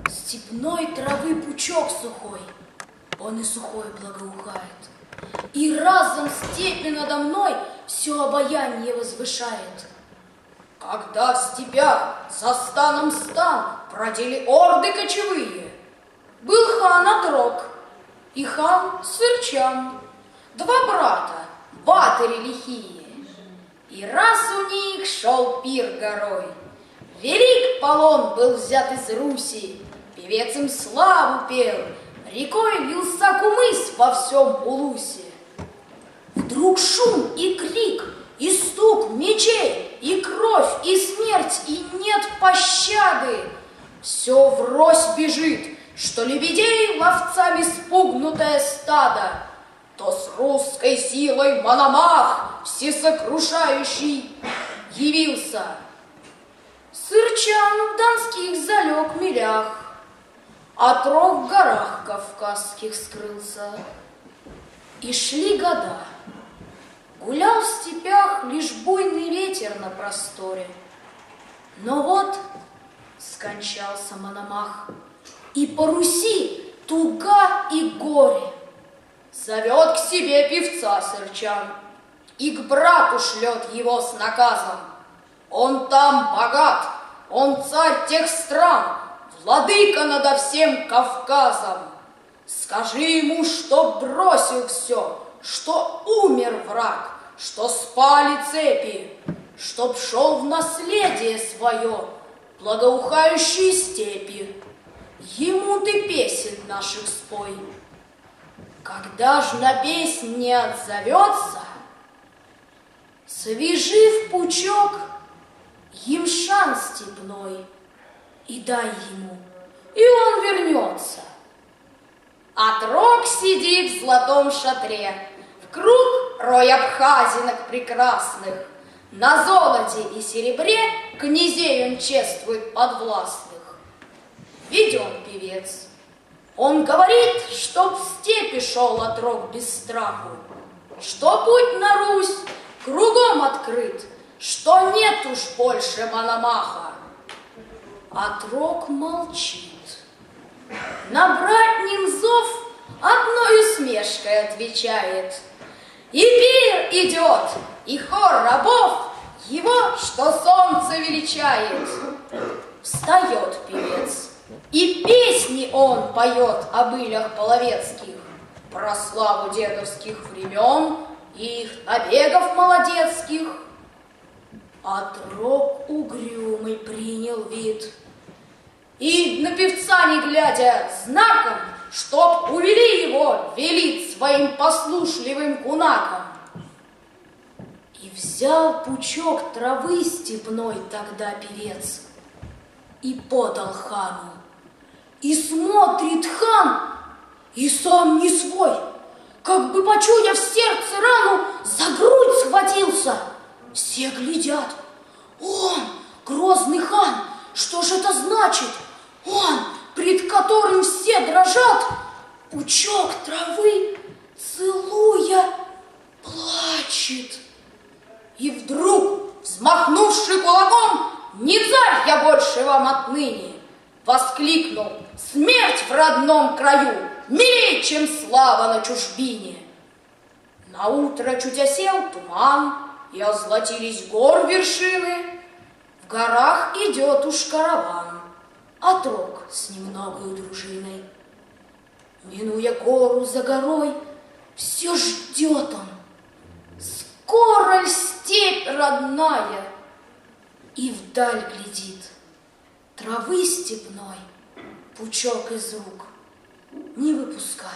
Степной травы пучок сухой, он и сухой благоухает. И разом степи надо мной все обаяние возвышает. Когда в степях за станом стан бродили орды кочевые, был хан Отрок и хан Сырчан, два брата, батыри лихие. И раз у них шел пир горой, велик полон был взят из Руси, певец им славу пел, рекой лился кумыс во всем Улусе. Вдруг шум и крик, и стук мечей, и кровь, и смерть, и нет пощады. Все врозь бежит, что лебедей ловцами спугнутое стадо, то с русской силой Мономах всесокрушающий явился. Сырчан в донских залег милях, Отрок в горах кавказских скрылся. И шли года. Гулял в степях лишь буйный ветер на просторе. Но вот скончался Мономах, и по Руси туга и горе. Зовет к себе певца Сырчан и к брату шлет его с наказом. Он там богат, он царь тех стран, владыка надо всем Кавказом. Скажи ему, что бросил все, что умер враг, что спали цепи, чтоб шел в наследие свое благоухающие степи. Ему ты песен наших спой. Когда ж на песнь не отзовется, свяжи в пучок ямшан степной и дай ему, и он вернется. Отрок сидит в золотом шатре, в круг рой абхазинок прекрасных. На золоте и серебре князей он чествует подвластных. Веден певец. Он говорит, чтоб в степи шел Отрок без страху, что путь на Русь кругом открыт, что нет уж больше Мономаха. Отрок молчит. На братнин зов одной усмешкой отвечает. И пир идет, и хор рабов его, что солнце величает. Встает певец, и песни он поет о былях половецких, про славу дедовских времен и их набегов молодецких. Отрок угрюмый принял вид и, на певца не глядя, знаком, чтоб увели его, велит своим послушливым кунакам. И взял пучок травы степной тогда певец и подал хану. И смотрит хан, и сам не свой, как бы, почуяв в сердце рану, за грудь схватился. Все глядят. Он, грозный хан, что же это значит? Он, пред которым все дрожат, пучок травы, целуя, плачет. И вдруг, взмахнувши кулаком, «Не царь я больше вам отныне!» воскликнул: «Смерть в родном краю милей, чем слава на чужбине!» Наутро чуть осел туман, и озлотились гор вершины. В горах идет уж караван, Отрок с немногою дружиной. Минуя гору за горой, все ждет он, скоро ль степь родная, и вдаль глядит, травы степной пучок из рук не выпуская.